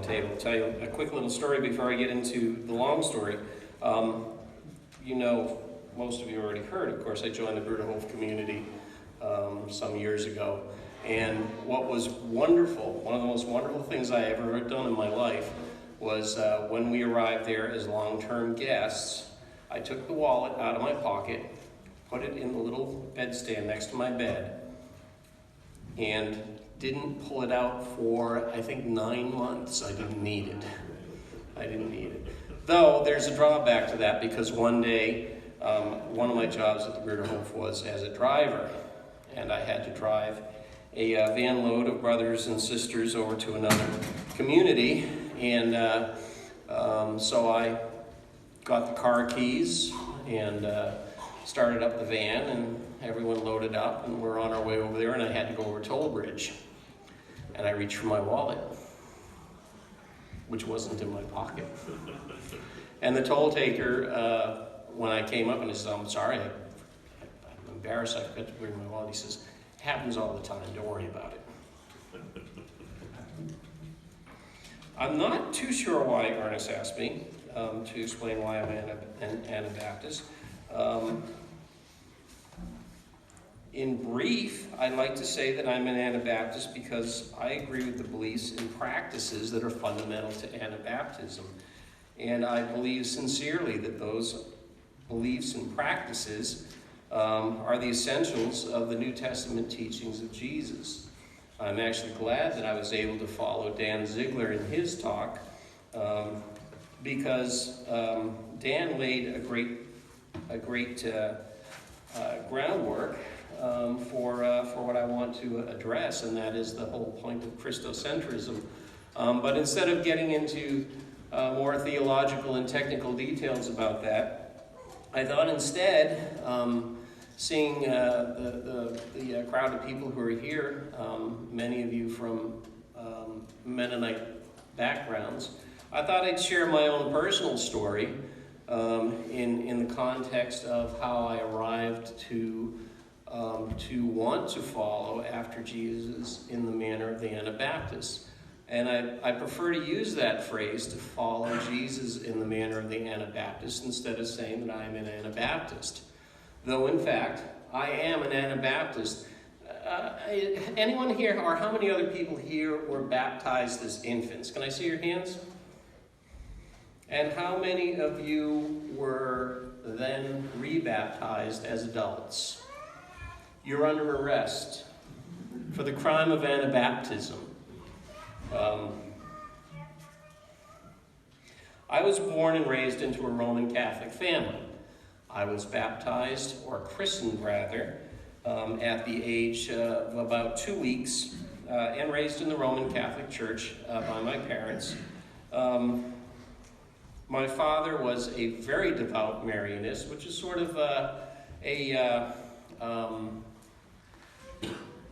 the table. I'll tell you a quick little story before I get into the long story. You know, most of you already heard, of course, I joined the Bruderhof community some years ago. And what was wonderful, one of the most wonderful things I ever done in my life was when we arrived there as long-term guests, I took the wallet out of my pocket, put it in the little bedstand next to my bed, and didn't pull it out for, I think, 9 months. I didn't need it. Though, there's a drawback to that, because one day, one of my jobs at the Bruderhof was as a driver, and I had to drive a van load of brothers and sisters over to another community, and so I got the car keys and started up the van, and everyone loaded up, and we're on our way over there, and I had to go over Toll Bridge, and I reached for my wallet, which wasn't in my pocket. And the toll taker, when I came up and he said, "I'm sorry, I'm embarrassed, I forgot to bring my wallet," he says, "Happens all the time, don't worry about it." I'm not too sure why Ernest asked me to explain why I'm an Anabaptist. In brief, I'd like to say that I'm an Anabaptist because I agree with the beliefs and practices that are fundamental to Anabaptism. And I believe sincerely that those beliefs and practices are the essentials of the New Testament teachings of Jesus. I'm actually glad that I was able to follow Dan Ziegler in his talk because Dan laid a great groundwork for what I want to address, and that is the whole point of Christocentrism. But instead of getting into more theological and technical details about that, I thought instead, seeing the crowd of people who are here, many of you from Mennonite backgrounds, I thought I'd share my own personal story in the context of how I arrived to want to follow after Jesus in the manner of the Anabaptists. And I prefer to use that phrase, to follow Jesus in the manner of the Anabaptist, instead of saying that I'm an Anabaptist. Though, in fact, I am an Anabaptist. Anyone here, or how many other people here were baptized as infants? Can I see your hands? And how many of you were then rebaptized as adults? You're under arrest for the crime of Anabaptism. I was born and raised into a Roman Catholic family. I was baptized, or christened rather, at the age of about 2 weeks, and raised in the Roman Catholic Church by my parents. My father was a very devout Marianist, which is sort of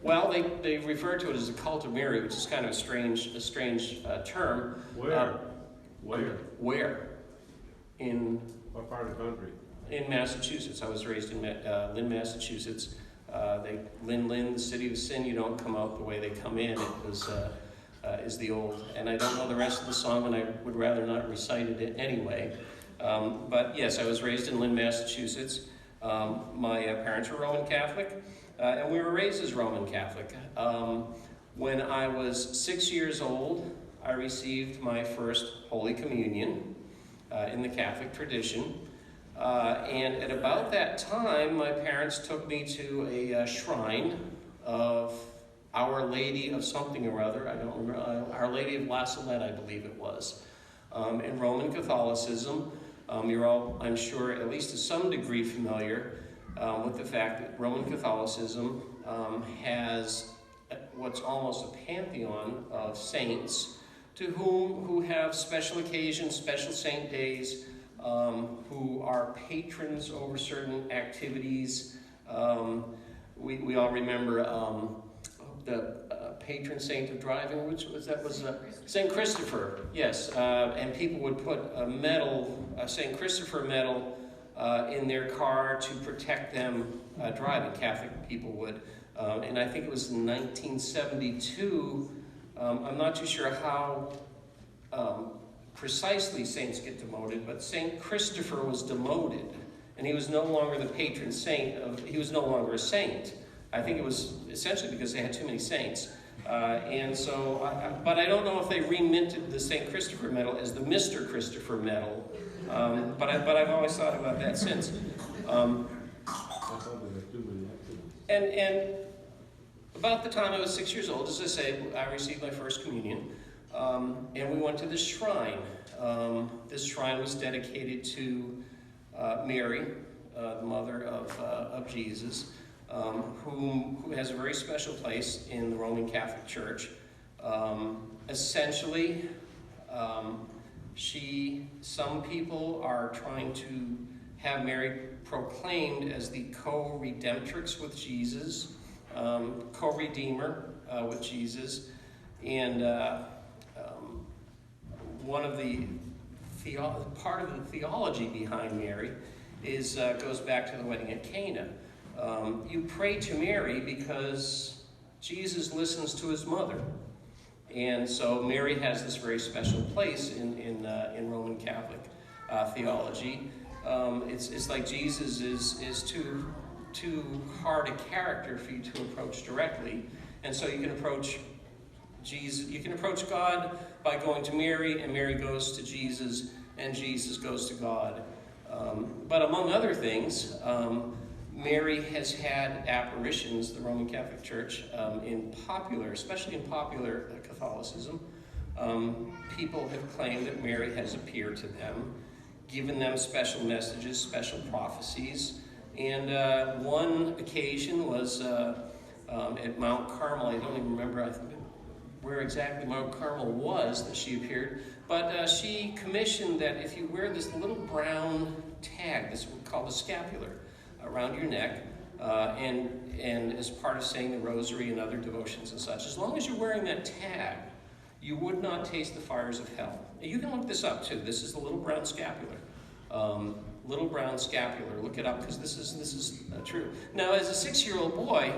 well, they refer to it as a cult of Mary, which is kind of a strange term. Where? Where? In what part of the country? In Massachusetts. I was raised in Lynn, Massachusetts. Lynn, the city of sin. You don't come out the way they come in. It was is the old, and I don't know the rest of the song, and I would rather not recite it anyway. But yes, I was raised in Lynn, Massachusetts. My parents were Roman Catholic. And we were raised as Roman Catholic. When I was 6 years old, I received my first Holy Communion in the Catholic tradition. And at about that time, my parents took me to a shrine of Our Lady of something or other. I don't remember. Our Lady of La Salette, I believe it was. In Roman Catholicism, you're all, I'm sure, at least to some degree familiar with the fact that Roman Catholicism has what's almost a pantheon of saints who have special occasions, special saint days, who are patrons over certain activities. We all remember the patron saint of driving, which was St. Christopher, yes. And people would put a St. Christopher medal in their car to protect them driving. Catholic people would. And I think it was in 1972. I'm not too sure how precisely saints get demoted, but St. Christopher was demoted, and he was no longer the patron saint he was no longer a saint. I think it was essentially because they had too many saints. And so, but I don't know if they reminted the St. Christopher medal as the Mr. Christopher medal, but I've always thought about that since. And about the time I was 6 years old, as I say, I received my first communion, and we went to this shrine. This shrine was dedicated to Mary, the mother of Jesus, who has a very special place in the Roman Catholic Church. Essentially, some people are trying to have Mary proclaimed as the co-redemptrix with Jesus, co-redeemer with Jesus, and one of the part of the theology behind Mary is goes back to the wedding at Cana. You pray to Mary because Jesus listens to his mother, and so Mary has this very special place in Roman Catholic theology. It's like Jesus is too hard a character for you to approach directly, and so you can approach Jesus. You can approach God by going to Mary, and Mary goes to Jesus, and Jesus goes to God. But among other things, Mary has had apparitions, the Roman Catholic Church, especially in popular Catholicism. People have claimed that Mary has appeared to them, given them special messages, special prophecies. And one occasion was at Mount Carmel. I don't even remember where exactly Mount Carmel was that she appeared, but she commissioned that if you wear this little brown tag, this is called a scapular, around your neck, and as part of saying the rosary and other devotions and such, as long as you're wearing that tag, you would not taste the fires of hell. You can look this up too. This is the little brown scapular. Little brown scapular. Look it up, because this is true. Now, as a 6-year-old boy,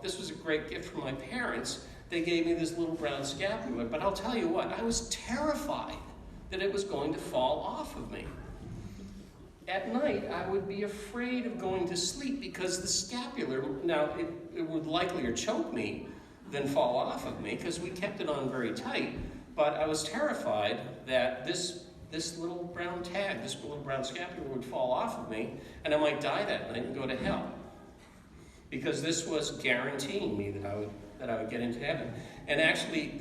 this was a great gift from my parents. They gave me this little brown scapular, but I'll tell you what, I was terrified that it was going to fall off of me. At night, I would be afraid of going to sleep because the scapular, now it would likelier choke me than fall off of me because we kept it on very tight, but I was terrified that this little brown tag, this little brown scapular would fall off of me and I might die that night and go to hell. Because this was guaranteeing me that I would get into heaven. And actually,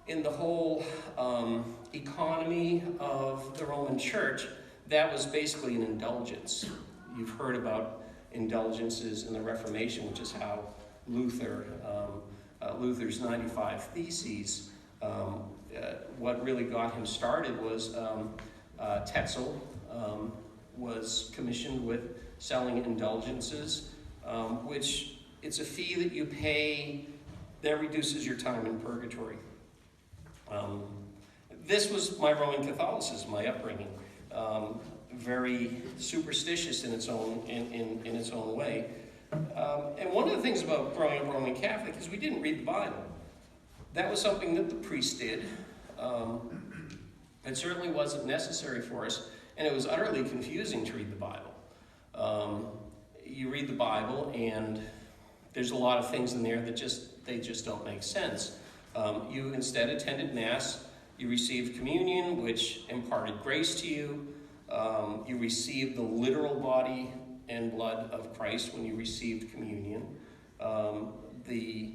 in the whole economy of the Roman Church, that was basically an indulgence. You've heard about indulgences in the Reformation, which is how Luther's 95 Theses, what really got him started was Tetzel was commissioned with selling indulgences, which it's a fee that you pay that reduces your time in purgatory. This was my Roman Catholicism, my upbringing, very superstitious in its own way. And one of the things about growing up Roman Catholic is we didn't read the Bible. That was something that the priest did. It certainly wasn't necessary for us, and it was utterly confusing to read the Bible. You read the Bible, and there's a lot of things in there that they just don't make sense. You instead attended Mass. You received communion, which imparted grace to you. You received the literal body and blood of Christ when you received communion. The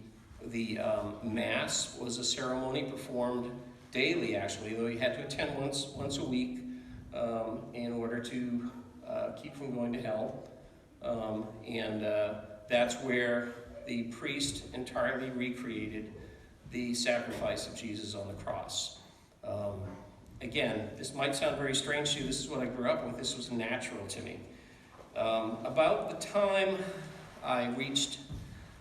Mass was a ceremony performed daily, actually, though you had to attend once a week in order to keep from going to hell. That's where the priest entirely recreated the sacrifice of Jesus on the cross. Again, this might sound very strange to you. This is what I grew up with. This was natural to me. About the time I reached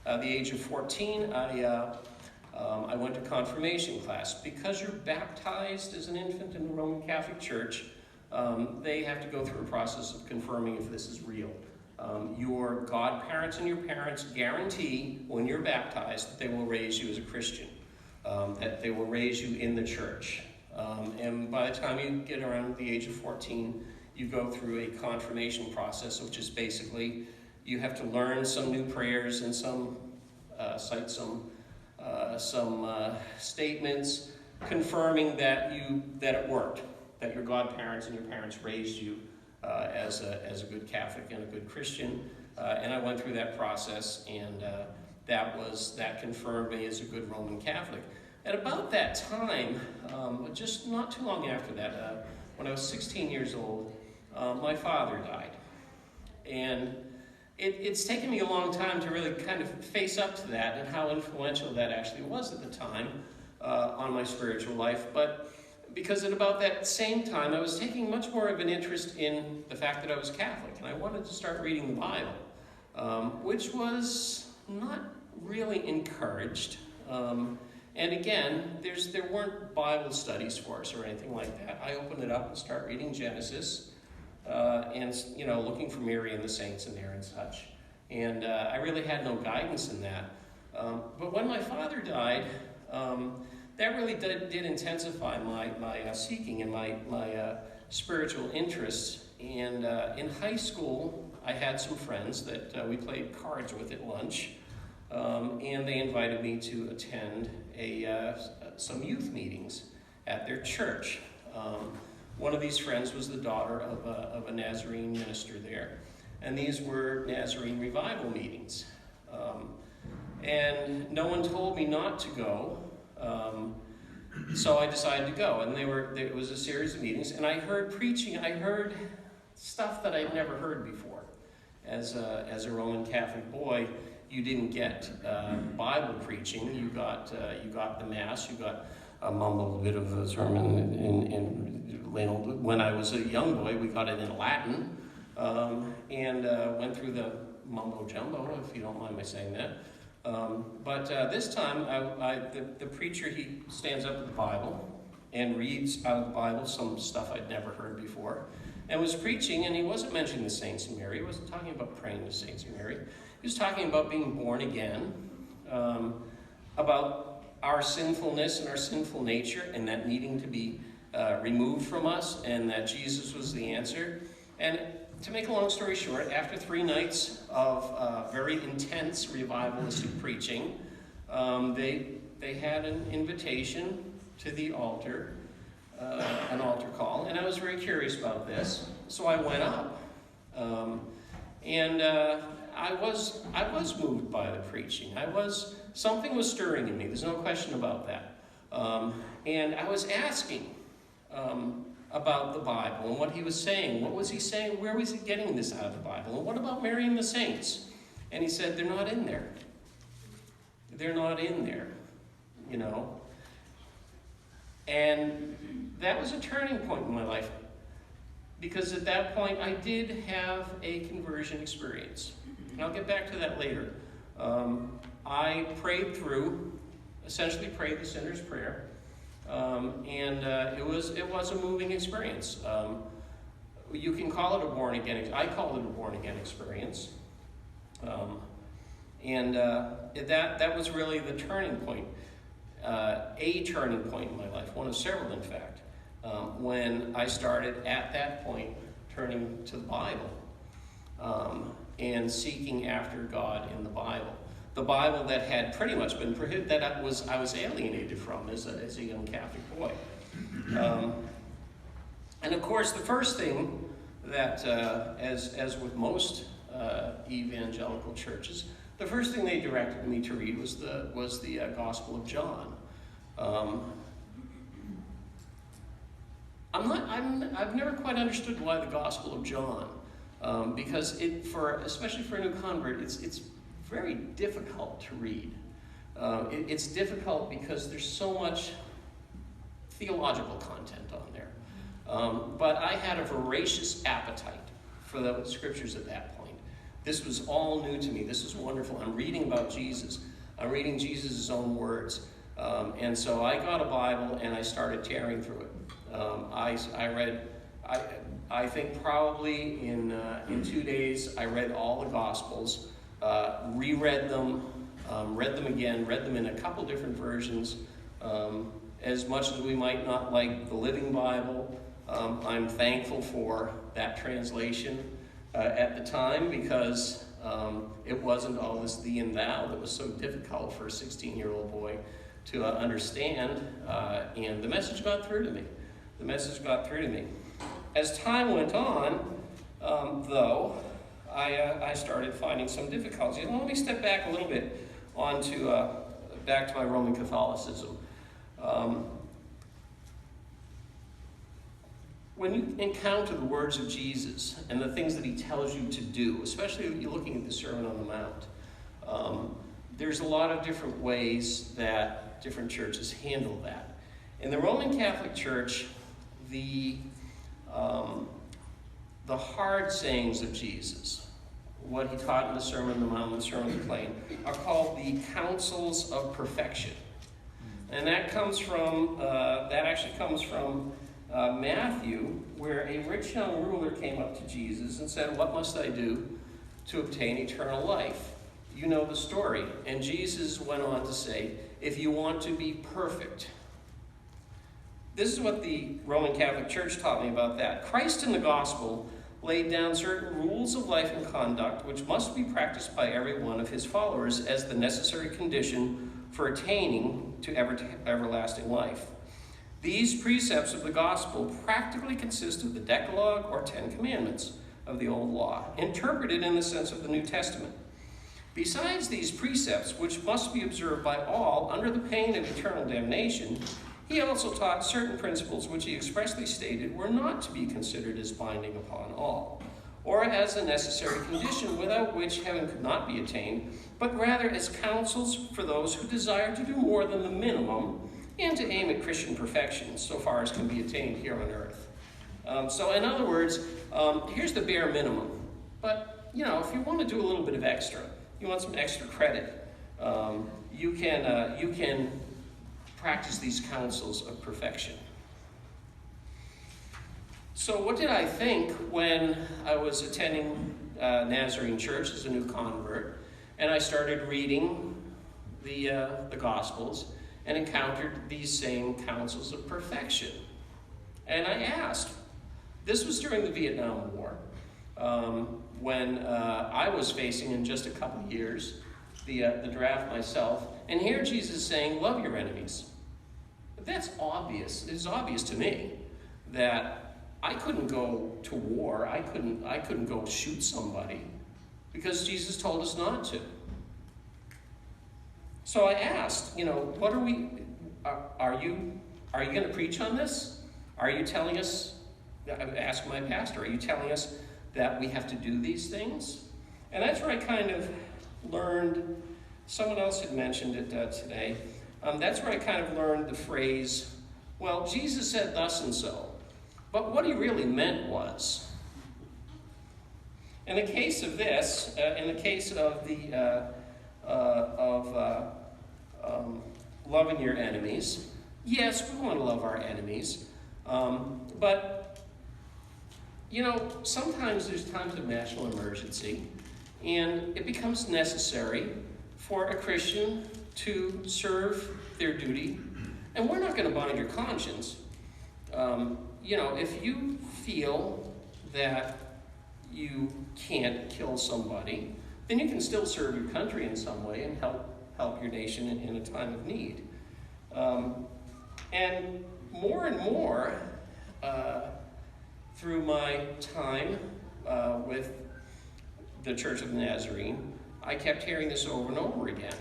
the age of 14, I went to confirmation class. Because you're baptized as an infant in the Roman Catholic Church, they have to go through a process of confirming if this is real. Your godparents and your parents guarantee when you're baptized that they will raise you as a Christian. that they will raise you in the church. And by the time you get around the age of 14, you go through a confirmation process, which is basically you have to learn some new prayers and cite some statements confirming that it worked, that your godparents and your parents raised you as a good Catholic and a good Christian. And I went through that process, and that confirmed me as a good Roman Catholic. At about that time, just not too long after that, when I was 16 years old, my father died. And it's taken me a long time to really kind of face up to that and how influential that actually was at the time on my spiritual life. But because at about that same time, I was taking much more of an interest in the fact that I was Catholic, and I wanted to start reading the Bible, which was not really encouraged. And again, there weren't Bible studies for us or anything like that. I opened it up and started reading Genesis, and looking for Mary and the saints in there and such. And I really had no guidance in that. But when my father died, that really did intensify my seeking and my spiritual interests. And in high school, I had some friends that we played cards with at lunch. And they invited me to attend some youth meetings at their church. One of these friends was the daughter of a Nazarene minister there, and these were Nazarene revival meetings. And no one told me not to go, so I decided to go. And it was a series of meetings, and I heard preaching. I heard stuff that I'd never heard before. As a Roman Catholic boy, you didn't get Bible preaching. You got the Mass. You got a mumbled bit of a sermon when I was a young boy. We got it in Latin, and went through the mumbo jumbo, if you don't mind my saying that. But this time, the preacher, he stands up with the Bible and reads out of the Bible some stuff I'd never heard before, and was preaching, and he wasn't mentioning the saints and Mary. He wasn't talking about praying to saints and Mary. He was talking about being born again, about our sinfulness and our sinful nature, and that needing to be removed from us, and that Jesus was the answer. And to make a long story short, after 3 nights of very intense revivalistic preaching, they had an invitation to the altar, an altar call, and I was very curious about this, so I went up, and I was moved by the preaching. Something was stirring in me. There's no question about that. And I was asking about the Bible and what he was saying. What was he saying? Where was he getting this out of the Bible? And what about Mary and the saints? And he said, they're not in there. They're not in there, And that was a turning point in my life, because at that point I did have a conversion experience. And I'll get back to that later. I essentially prayed the sinner's prayer, and it was a moving experience. You can call it a born-again, I call it a born-again experience. And that was really the turning point, a turning point in my life, one of several in fact, when I started at that point turning to the Bible. And seeking after God in the Bible. The Bible that had pretty much been prohibited, that I was alienated from as a young Catholic boy. And of course, the first thing that, as with most evangelical churches, the first thing they directed me to read was the Gospel of John. I've never quite understood why the Gospel of John. Because especially for a new convert, it's very difficult to read. It's difficult because there's so much theological content on there. But I had a voracious appetite for the scriptures at that point. This was all new to me. This is wonderful. I'm reading about Jesus. I'm reading Jesus' own words. And so I got a Bible and I started tearing through it. I think probably in 2 days I read all the Gospels, reread them, read them again, read them in a couple different versions, As much as we might not like the Living Bible, I'm thankful for that translation at the time, because it wasn't all this thee and thou that was so difficult for a 16-year-old boy to understand, and the message got through to me. The message got through to me. As time went on, though, I started finding some difficulties. And let me step back a little bit back to my Roman Catholicism. When you encounter the words of Jesus and the things that he tells you to do, especially when you're looking at the Sermon on the Mount, there's a lot of different ways that different churches handle that. In the Roman Catholic Church, the hard sayings of Jesus, what he taught in the Sermon on the Mount and the Sermon on the Plain, are called the Counsels of Perfection. And that actually comes from Matthew, where a rich young ruler came up to Jesus and said, "What must I do to obtain eternal life?" You know the story. And Jesus went on to say, "If you want to be perfect." This is what the Roman Catholic Church taught me about that. Christ in the gospel laid down certain rules of life and conduct which must be practiced by every one of his followers as the necessary condition for attaining to everlasting life. These precepts of the gospel practically consist of the Decalogue or 10 Commandments of the Old Law, interpreted in the sense of the New Testament. Besides these precepts, which must be observed by all under the pain of eternal damnation, he also taught certain principles which he expressly stated were not to be considered as binding upon all, or as a necessary condition without which heaven could not be attained, but rather as counsels for those who desire to do more than the minimum and to aim at Christian perfection, so far as can be attained here on earth. So in other words, here's the bare minimum. But, if you want to do a little bit of extra, you want some extra credit, you can practice these counsels of perfection. So what did I think when I was attending Nazarene Church as a new convert, and I started reading the Gospels and encountered these same counsels of perfection? And I asked. This was during the Vietnam War, when I was facing, in just a couple of years, the draft myself. And here Jesus is saying, love your enemies. But that's obvious. It's obvious to me that I couldn't go to war. I couldn't go shoot somebody because Jesus told us not to. So I asked, what are you going to preach on this? Are you telling us, I asked my pastor, are you telling us that we have to do these things? And that's where I kind of learned, someone else had mentioned it today, that's where I kind of learned the phrase, well, Jesus said thus and so, but what he really meant was. In the case of this, in the case of loving your enemies, yes, we want to love our enemies, but sometimes there's times of national emergency, and it becomes necessary for a Christian to serve their duty, and we're not going to bind your conscience. If you feel that you can't kill somebody, then you can still serve your country in some way and help your nation in a time of need. And more, through my time with the Church of the Nazarene, I kept hearing this over and over again.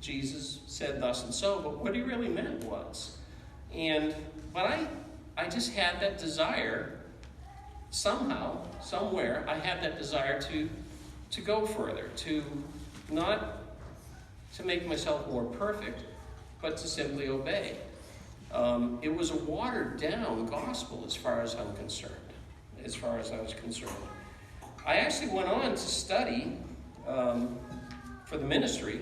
Jesus said thus and so, but what he really meant was. But I just had that desire, somehow, somewhere, I had that desire to go further, not to make myself more perfect, but to simply obey. It was a watered-down gospel as far as I'm concerned, as far as I was concerned. I actually went on to study for the ministry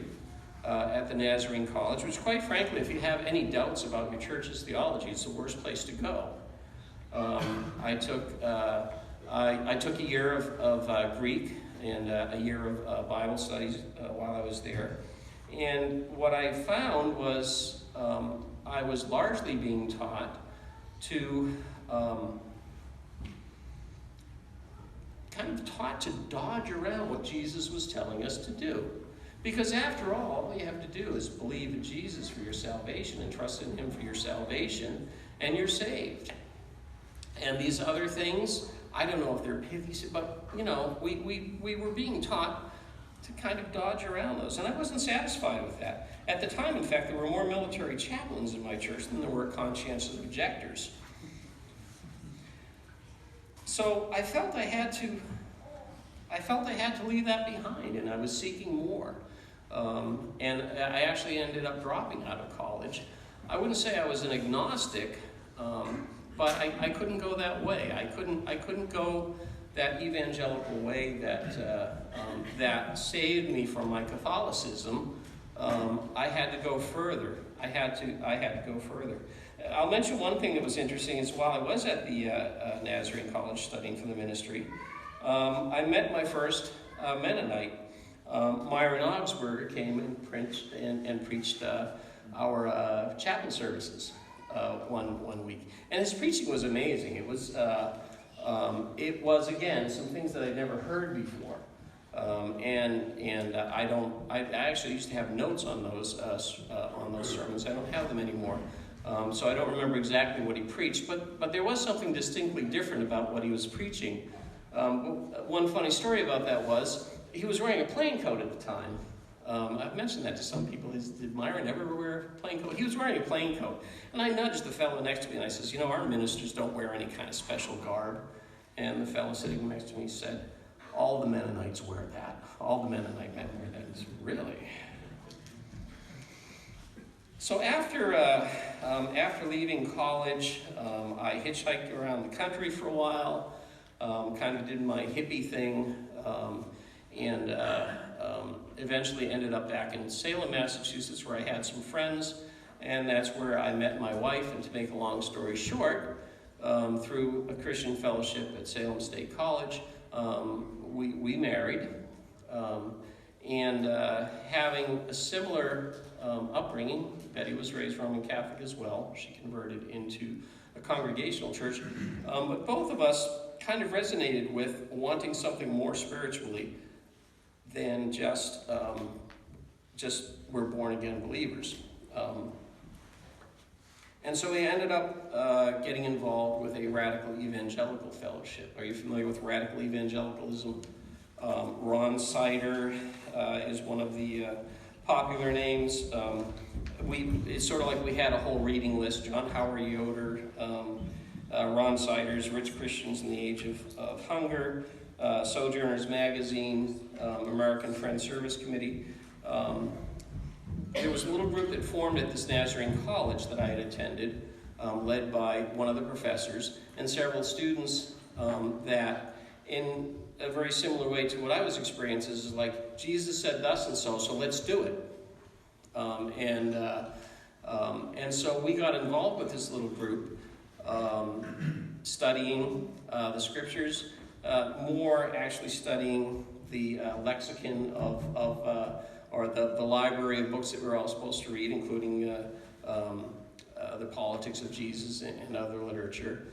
at the Nazarene College, which, quite frankly, if you have any doubts about your church's theology, it's the worst place to go. I took a year of Greek and a year of Bible studies while I was there. And what I found was I was largely being taught to to dodge around what Jesus was telling us to do. Because after all you have to do is believe in Jesus for your salvation and trust in him for your salvation, and you're saved. And these other things, I don't know if they're pithy, but we were being taught to kind of dodge around those. And I wasn't satisfied with that. At the time, in fact, there were more military chaplains in my church than there were conscientious objectors. So I felt I had to leave that behind, and I was seeking more. And I actually ended up dropping out of college. I wouldn't say I was an agnostic, but I couldn't go that way. I couldn't go that evangelical way that saved me from my Catholicism. I had to go further. I had to go further. I'll mention one thing that was interesting is while I was at the Nazarene College studying for the ministry, I met my first Mennonite. Myron Roxbury came and preached our chapel services one week, and his preaching was amazing. It was again some things that I'd never heard before, and I actually used to have notes on those sermons. I don't have them anymore. So I don't remember exactly what he preached, but there was something distinctly different about what he was preaching. One funny story about that was he was wearing a plain coat at the time. I've mentioned that to some people. Did Myron ever wear a plain coat? He was wearing a plain coat. And I nudged the fellow next to me and I says, our ministers don't wear any kind of special garb. And the fellow sitting next to me said, all the Mennonites wear that. All the Mennonite men wear that. It's really... So after leaving college, I hitchhiked around the country for a while, kind of did my hippie thing, and eventually ended up back in Salem, Massachusetts, where I had some friends, and that's where I met my wife. And to make a long story short, through a Christian fellowship at Salem State College, we married, and having a similar upbringing. Betty was raised Roman Catholic as well. She converted into a congregational church. But both of us kind of resonated with wanting something more spiritually than just we're born-again believers. And so we ended up getting involved with a radical evangelical fellowship. Are you familiar with radical evangelicalism? Ron Sider is one of the popular names. It's sort of like we had a whole reading list. John Howard Yoder, Ron Sider's Rich Christians in the Age of Hunger, Sojourners Magazine, American Friends Service Committee. There was a little group that formed at this Nazarene College that I had attended, led by one of the professors and several students that in a very similar way to what I was experiencing is like, Jesus said thus and so let's do it. And so we got involved with this little group, studying the scriptures, more actually studying the lexicon or the library of books that we're all supposed to read, including the politics of Jesus and other literature.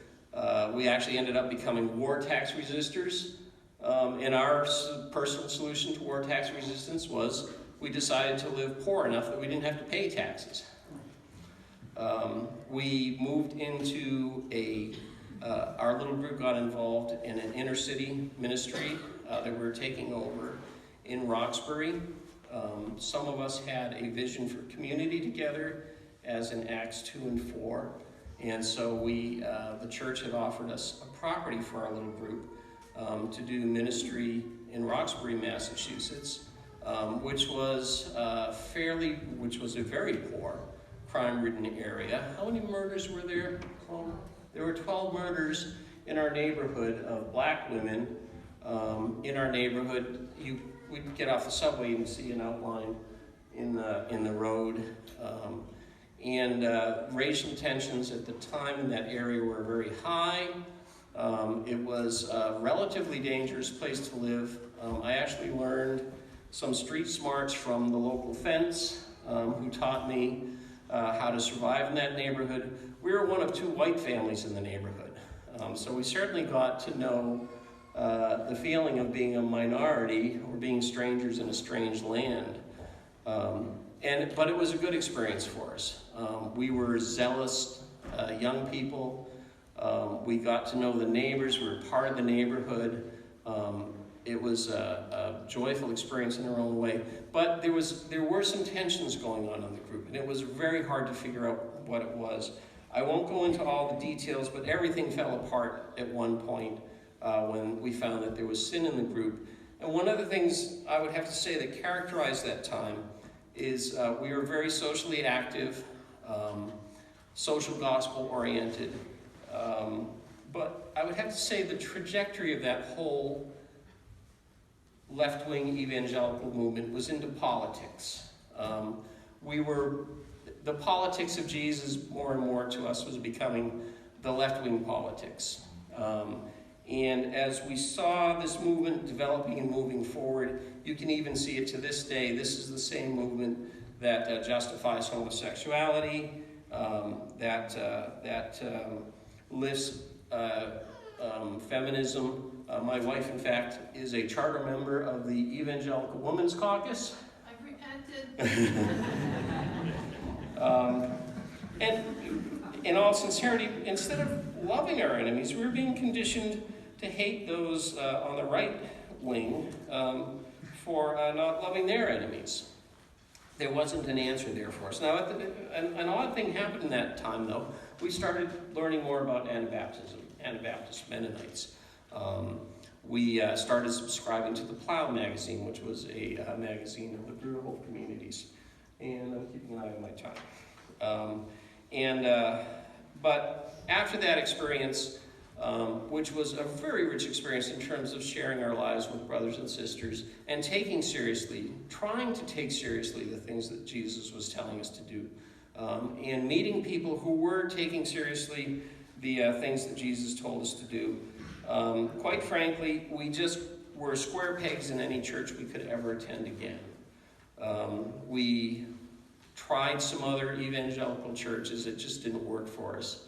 We actually ended up becoming war tax resistors. And our personal solution to war tax resistance was we decided to live poor enough that we didn't have to pay taxes. We moved into our little group got involved in an inner city ministry that we were taking over in Roxbury. Some of us had a vision for community together, as in Acts 2 and 4. And so the church had offered us a property for our little group to do ministry in Roxbury, Massachusetts, which was a very poor, crime-ridden area. How many murders were there? There were 12 murders in our neighborhood of black women. In our neighborhood, we'd get off the subway and see an outline in the road. And racial tensions at the time in that area were very high. It was a relatively dangerous place to live. I actually learned some street smarts from the local fence, who taught me how to survive in that neighborhood. We were one of 2 white families in the neighborhood. So we certainly got to know the feeling of being a minority or being strangers in a strange land. But it was a good experience for us. We were zealous young people. We got to know the neighbors. We were part of the neighborhood. It was a joyful experience in our own way. But there were some tensions going on in the group, and it was very hard to figure out what it was. I won't go into all the details, but everything fell apart at one point when we found that there was sin in the group. And one of the things I would have to say that characterized that time is we were very socially active, social gospel oriented. But I would have to say the trajectory of that whole left-wing evangelical movement was into politics. The politics of Jesus more and more to us was becoming the left-wing politics. And as we saw this movement developing and moving forward, you can even see it to this day. This is the same movement that justifies homosexuality, that lifts feminism. My wife, in fact, is a charter member of the Evangelical Women's Caucus. I've repented. And in all sincerity, instead of loving our enemies, we were being conditioned to hate those on the right wing for not loving their enemies. There wasn't an answer there for us. Now, an odd thing happened in that time, though. We started learning more about Anabaptism, Anabaptist Mennonites. We started subscribing to the Plow magazine, which was a magazine of the rural communities. And I'm keeping an eye on my time. But after that experience, which was a very rich experience in terms of sharing our lives with brothers and sisters and trying to take seriously the things that Jesus was telling us to do, and meeting people who were taking seriously the things that Jesus told us to do. Quite frankly, we just were square pegs in any church we could ever attend again. We tried some other evangelical churches. It just didn't work for us.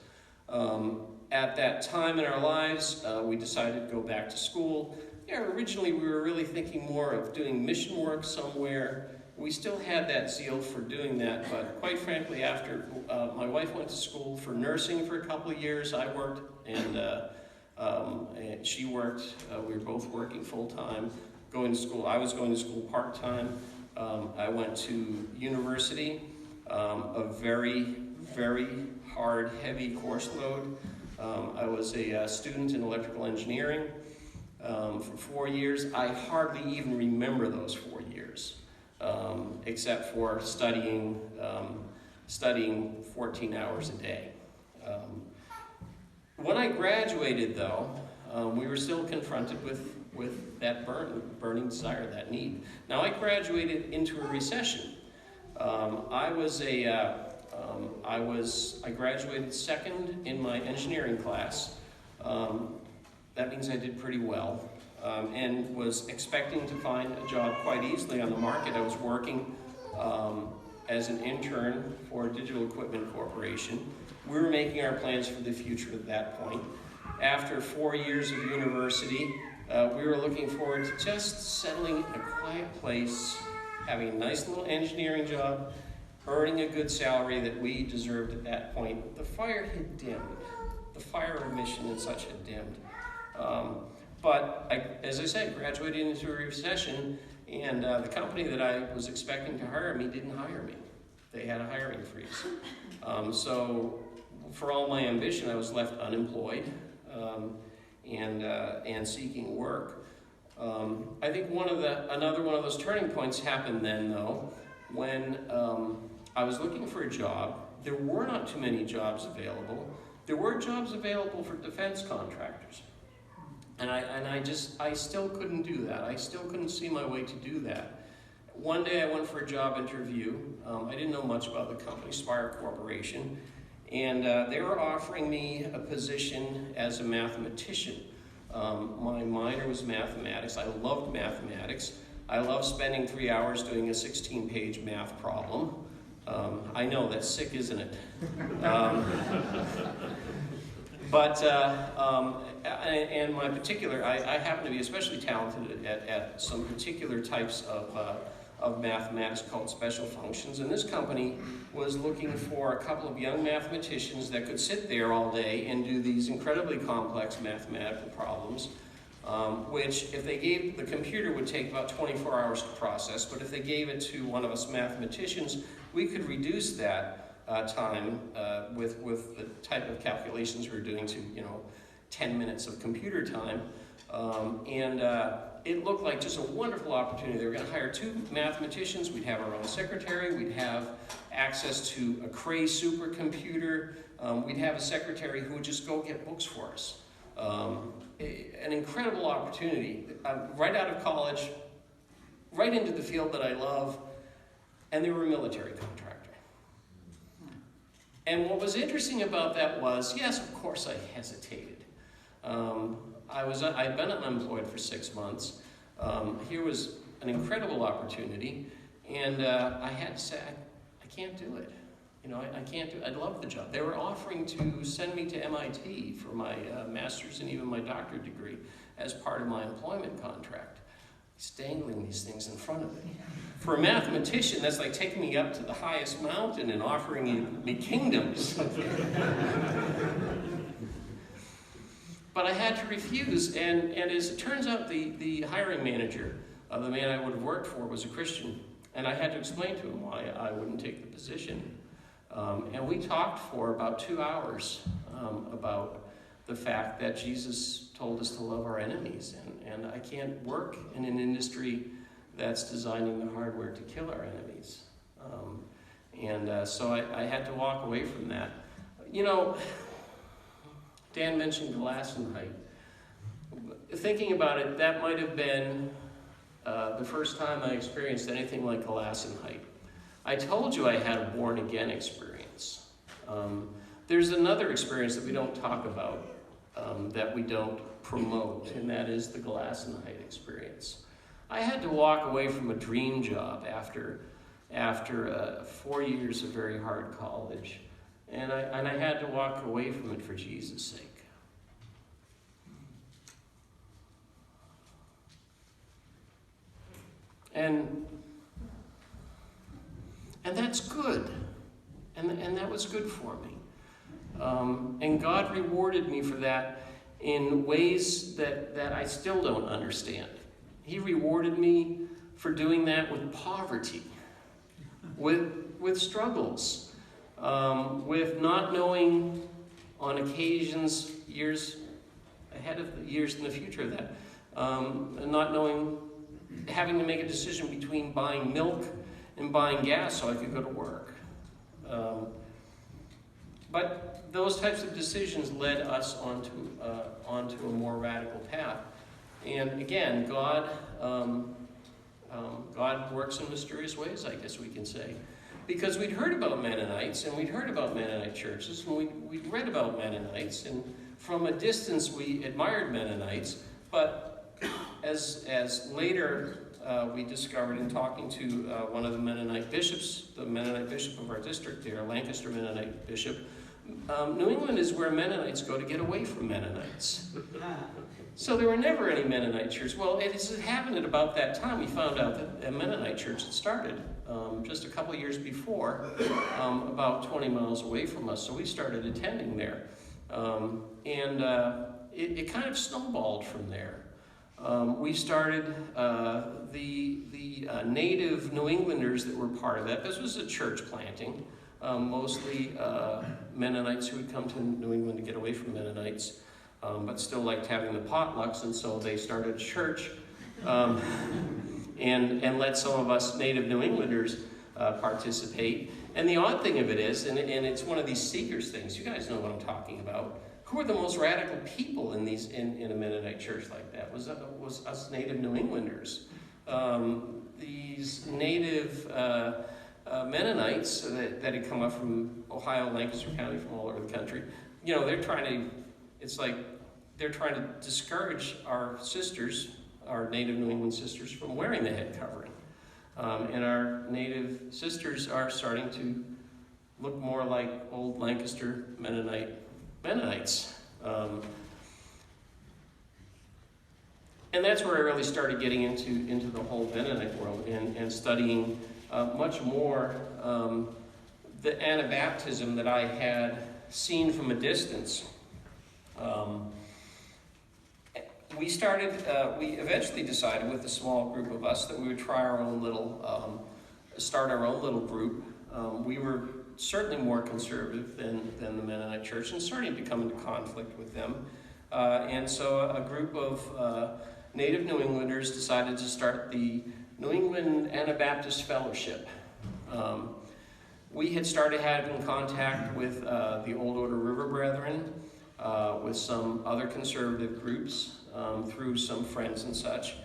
At that time in our lives, we decided to go back to school. Originally we were really thinking more of doing mission work somewhere. We still had that zeal for doing that, but quite frankly, after my wife went to school for nursing for a couple of years, I worked and she worked. We were both working full-time, going to school. I was going to school part-time. I went to university, a very, very hard, heavy course load. I was a student in electrical engineering for 4 years. I hardly even remember those 4 years, except for studying 14 hours a day. When I graduated, though, we were still confronted with that burning desire, that need. Now, I graduated into a recession. I graduated second in my engineering class. That means I did pretty well, and was expecting to find a job quite easily on the market. I was working as an intern for Digital Equipment Corporation. We were making our plans for the future at that point. After 4 years of university, we were looking forward to just settling in a quiet place, having a nice little engineering job, earning a good salary that we deserved at that point. The fire had dimmed. The fire of mission and such had dimmed. But as I said, graduated into a recession, and the company that I was expecting to hire me didn't hire me. They had a hiring freeze. So for all my ambition, I was left unemployed and seeking work. I think another one of those turning points happened then, though, when I was looking for a job. There were not too many jobs available. There were jobs available for defense contractors. And I still couldn't do that. I still couldn't see my way to do that. One day I went for a job interview. I didn't know much about the company, Spire Corporation, and they were offering me a position as a mathematician. My minor was mathematics. I loved mathematics. I loved spending 3 hours doing a 16-page math problem. I know, that's sick, isn't it? And my particular, I happen to be especially talented at some particular types of mathematics called special functions. And this company was looking for a couple of young mathematicians that could sit there all day and do these incredibly complex mathematical problems, which if they gave, the computer would take about 24 hours to process, but if they gave it to one of us mathematicians, we could reduce that time with the type of calculations we were doing to, 10 minutes of computer time. It looked like just a wonderful opportunity. They were going to hire 2 mathematicians. We'd have our own secretary. We'd have access to a Cray supercomputer. We'd have a secretary who would just go get books for us. An incredible opportunity. Right out of college, right into the field that I love, and they were a military contractor. And what was interesting about that was, yes, of course I hesitated. I'd been unemployed for 6 months. Here was an incredible opportunity, and I had to say, I can't do it. I can't do it. I love the job. They were offering to send me to MIT for my master's and even my doctorate degree as part of my employment contract. He's dangling these things in front of me. For a mathematician, that's like taking me up to the highest mountain and offering me kingdoms. But I had to refuse, and as it turns out, the hiring manager, the man I would have worked for, was a Christian, and I had to explain to him why I wouldn't take the position. And we talked for about 2 hours about the fact that Jesus told us to love our enemies, and I can't work in an industry that's designing the hardware to kill our enemies. So I had to walk away from that. Dan mentioned Gelassenheit. Thinking about it, that might have been the first time I experienced anything like Gelassenheit. I told you I had a born-again experience. There's another experience that we don't talk about, that we don't promote, and that is the Gelassenheit experience. I had to walk away from a dream job after 4 years of very hard college. And I had to walk away from it for Jesus' sake. And that's good. And that was good for me. And God rewarded me for that in ways that I still don't understand. He rewarded me for doing that with poverty, with struggles, with not knowing on occasions, years ahead of the years in the future of that, not knowing, having to make a decision between buying milk and buying gas so I could go to work. But those types of decisions led us onto a more radical path. And again, God works in mysterious ways, I guess we can say. Because we'd heard about Mennonites, and we'd heard about Mennonite churches, and we'd read about Mennonites, and from a distance we admired Mennonites, but as later we discovered in talking to one of the Mennonite bishops, the Mennonite bishop of our district there, Lancaster Mennonite bishop, New England is where Mennonites go to get away from Mennonites. So there were never any Mennonite churches. Well, it happened at about that time we found out that a Mennonite church had started just a couple of years before, about 20 miles away from us. So we started attending there. It kind of snowballed from there. We started the native New Englanders that were part of that. This was a church planting, mostly Mennonites who had come to New England to get away from Mennonites, but still liked having the potlucks, and so they started a church and let some of us native New Englanders participate. And the odd thing of it is, and it's one of these seekers things, you guys know what I'm talking about, who are the most radical people in a Mennonite church like that? Was us native New Englanders. These native Mennonites that had come up from Ohio, Lancaster County, from all over the country, they're trying to discourage our sisters, our native New England sisters, from wearing the head covering. And our native sisters are starting to look more like old Lancaster Mennonites. And that's where I really started getting into the whole Mennonite world and studying much more the Anabaptism that I had seen from a distance. We eventually decided with a small group of us that we would try our own little, start our own little group. We were certainly more conservative than the Mennonite Church and starting to come into conflict with them. And so a group of native New Englanders decided to start the New England Anabaptist Fellowship. We had started having contact with the Old Order River Brethren, with some other conservative groups, through some friends and such.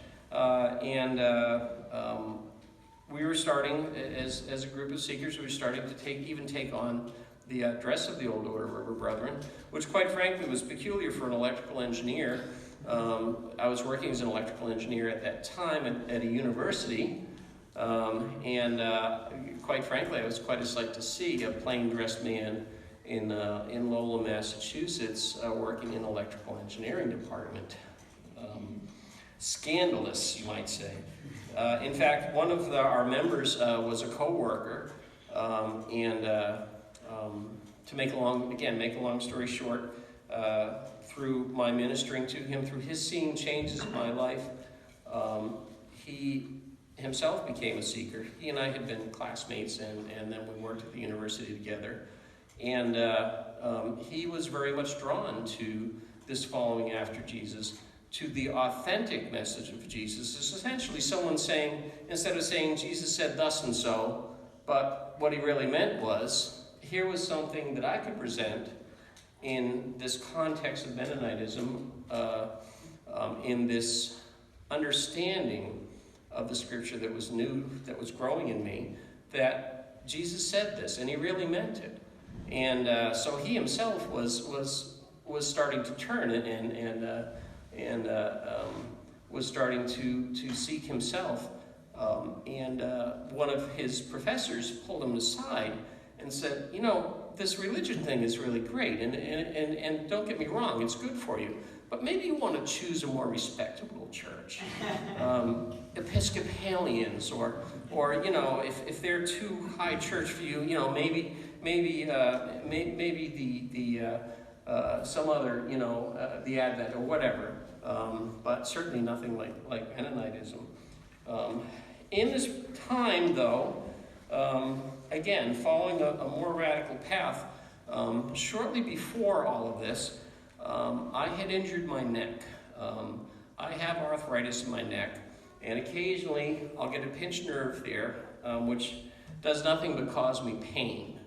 We were starting, as a group of seekers, we were starting to take on the dress of the Old Order River Brethren, which quite frankly was peculiar for an electrical engineer. I was working as an electrical engineer at that time at a university, quite frankly, it was quite a sight to see a plain-dressed man in Lowell, Massachusetts, working in the electrical engineering department. Scandalous, you might say. In fact, one of our members was a co-worker, to make a long story short, through my ministering to him, through his seeing changes in my life, he himself became a seeker. He and I had been classmates, and then we worked at the university together. And he was very much drawn to this following after Jesus, to the authentic message of Jesus. It's essentially someone saying, instead of saying Jesus said thus and so, but what he really meant was, here was something that I could present in this context of Mennonitism, in this understanding of the scripture that was new, that was growing in me, that Jesus said this, and he really meant it. And so he himself was starting to turn and was starting to seek himself. One of his professors pulled him aside and said, you know, this religion thing is really great, and don't get me wrong, it's good for you, but maybe you want to choose a more respectable church. Episcopalians, or you know, if they're too high church for you, you know, maybe some other, you know, the Advent or whatever, but certainly nothing like Mennonitism. In this time, though, again, following a more radical path, shortly before all of this, I had injured my neck. I have arthritis in my neck, and occasionally I'll get a pinched nerve there, which does nothing but cause me pain.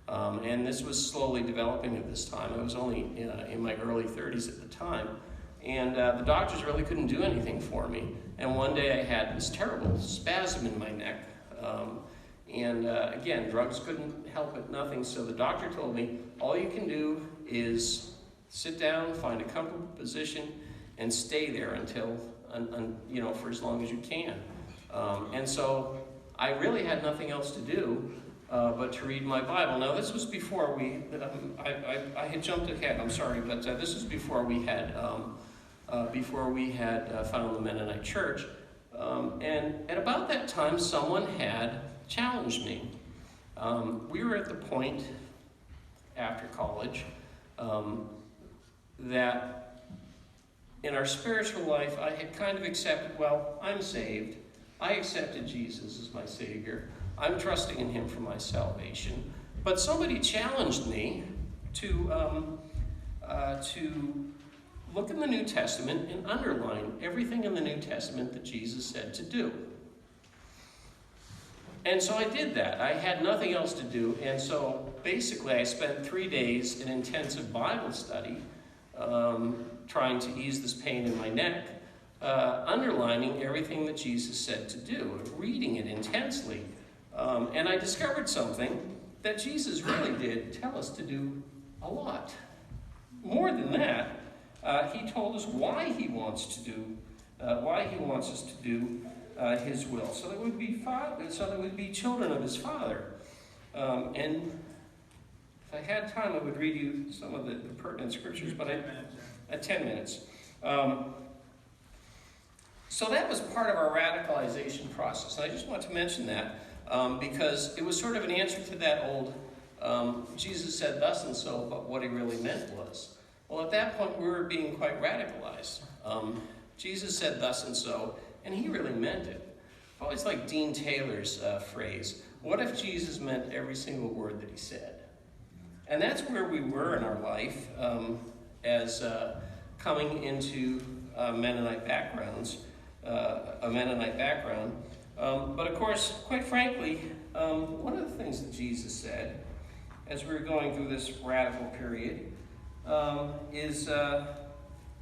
And this was slowly developing at this time. I was only in my early 30s at the time. And the doctors really couldn't do anything for me. And one day I had this terrible spasm in my neck. Again, drugs couldn't help it, nothing. So the doctor told me, all you can do is sit down, find a comfortable position, and stay there until, you know, for as long as you can. And so I really had nothing else to do but to read my Bible. Now, this was before I had jumped ahead, I'm sorry, but this was before we had found the Mennonite Church. And at about that time, someone had challenged me. We were at the point after college that in our spiritual life, I had kind of accepted, well, I'm saved. I accepted Jesus as my Savior. I'm trusting in him for my salvation. But somebody challenged me to look in the New Testament and underline everything in the New Testament that Jesus said to do. And so I did that. I had nothing else to do. And so basically I spent 3 days in intensive Bible study, trying to ease this pain in my neck, underlining everything that Jesus said to do, reading it intensely. And I discovered something that Jesus really did tell us to do a lot. More than that, he told us why he wants us to do his will, so that we'd be children of his Father. And if I had time, I would read you some of the pertinent scriptures, but 10 minutes. So that was part of our radicalization process. And I just want to mention that because it was sort of an answer to that old, Jesus said thus and so, but what he really meant was. Well, at that point, we were being quite radicalized. Jesus said thus and so, and he really meant it. I've always liked Dean Taylor's phrase, what if Jesus meant every single word that he said? And that's where we were in our life as coming into Mennonite backgrounds, a Mennonite background. But of course, quite frankly, one of the things that Jesus said as we were going through this radical period is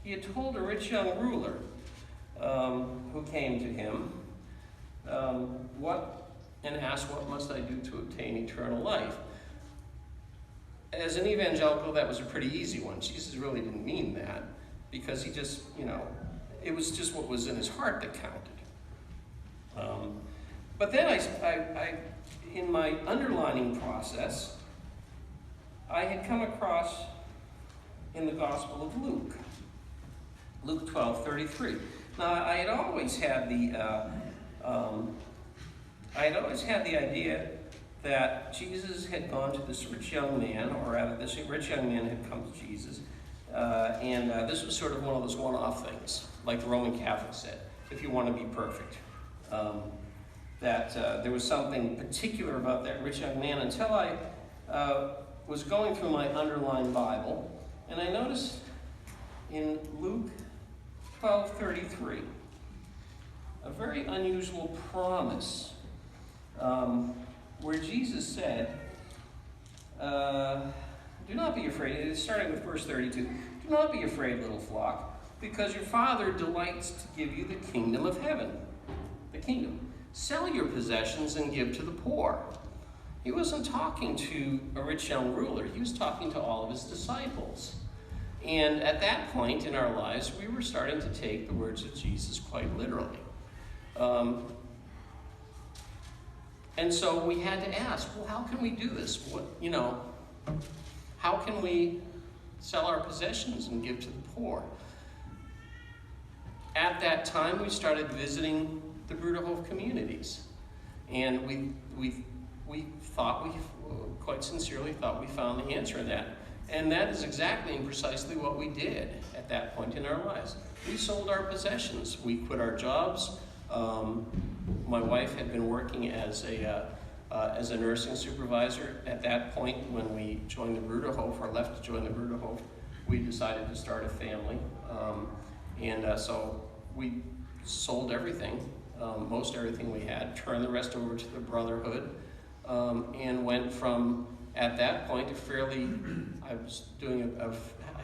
he had told a rich young ruler who came to him and asked, what must I do to obtain eternal life? As an evangelical, that was a pretty easy one. Jesus really didn't mean that because he just, it was just what was in his heart that counted. But then I in my underlining process, I had come across in the Gospel of Luke, Luke 12:33. Now, I had always had the idea that Jesus had gone to this rich young man, or rather, this rich young man had come to Jesus, and this was sort of one of those one-off things, like the Roman Catholic said, if you want to be perfect. That there was something particular about that rich young man until I was going through my underlined Bible, and I noticed in Luke 12:33 a very unusual promise where Jesus said, do not be afraid, starting with verse 32, do not be afraid, little flock, because your Father delights to give you the kingdom of heaven. The kingdom. Sell your possessions and give to the poor. He wasn't talking to a rich young ruler. He was talking to all of his disciples. And at that point in our lives, we were starting to take the words of Jesus quite literally. And so we had to ask, well, how can we do this? How can we sell our possessions and give to the poor? At that time, we started visiting the Bruderhof communities. And we quite sincerely thought we found the answer to that. And that is exactly and precisely what we did at that point in our lives. We sold our possessions. We quit our jobs. My wife had been working as a nursing supervisor. At that point, when we joined the Bruderhof, or left to join the Bruderhof, we decided to start a family. So we sold everything, most everything we had, turned the rest over to the Brotherhood, and went from, at that point, I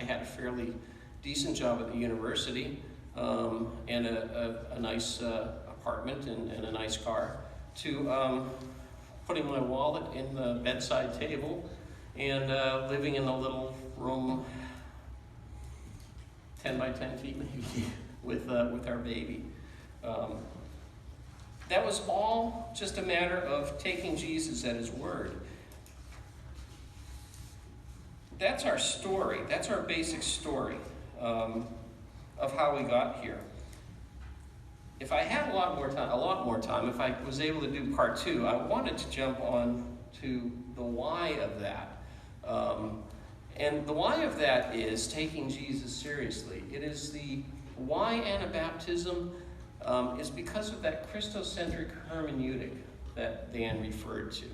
had a fairly decent job at the university, and a nice apartment and a nice car, to putting my wallet in the bedside table and living in a little room 10 by 10 feet maybe with our baby. That was all just a matter of taking Jesus at his word. That's our story. That's our basic story of how we got here. If I had a lot more time, if I was able to do part 2, I wanted to jump on to the why of that. And the why of that is taking Jesus seriously. It is the why Anabaptism is because of that Christocentric hermeneutic that Dan referred to.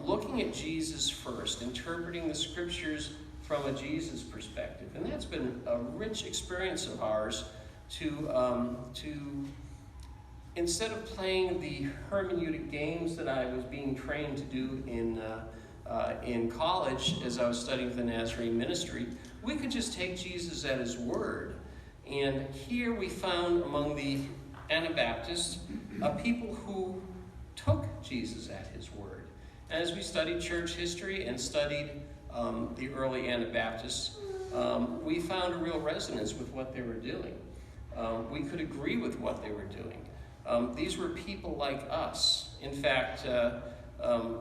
Looking at Jesus first, interpreting the scriptures from a Jesus perspective. And that's been a rich experience of ours to instead of playing the hermeneutic games that I was being trained to do in college as I was studying the Nazarene ministry, we could just take Jesus at his word. And here we found among the Anabaptists a people who took Jesus at his word. As we studied church history and studied the early Anabaptists, we found a real resonance with what they were doing. We could agree with what they were doing. These were people like us. In fact,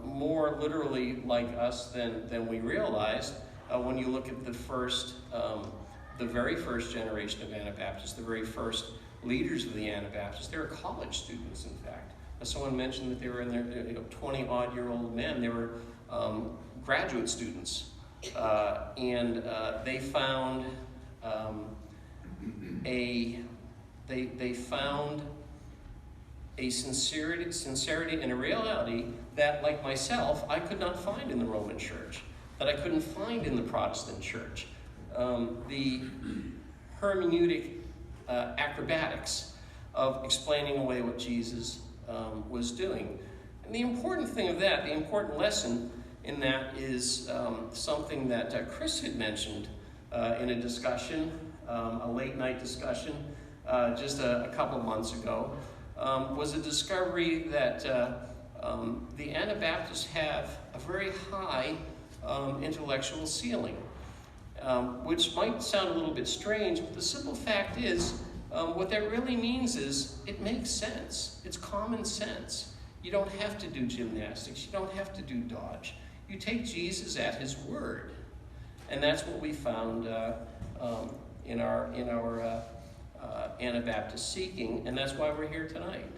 more literally like us than we realized when you look at the very first generation of Anabaptists, the very first leaders of the Anabaptists. They were college students, in fact. Someone mentioned that they were in their 20-odd-year-old men. They were graduate students, and they found they found a sincerity and a reality that, like myself, I could not find in the Roman Church, that I couldn't find in the Protestant Church. The hermeneutic acrobatics of explaining away what Jesus was doing. And the important thing of that, the important lesson in that is something that Chris had mentioned in a discussion, a late night discussion just a couple months ago, was a discovery that the Anabaptists have a very high intellectual ceiling, which might sound a little bit strange, but the simple fact is, what that really means is it makes sense. It's common sense. You don't have to do gymnastics. You don't have to do dodge. You take Jesus at his word. And that's what we found in our Anabaptist seeking, and that's why we're here tonight.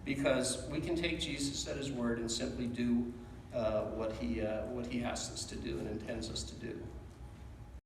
Because we can take Jesus at his word and simply do what he asks us to do and intends us to do.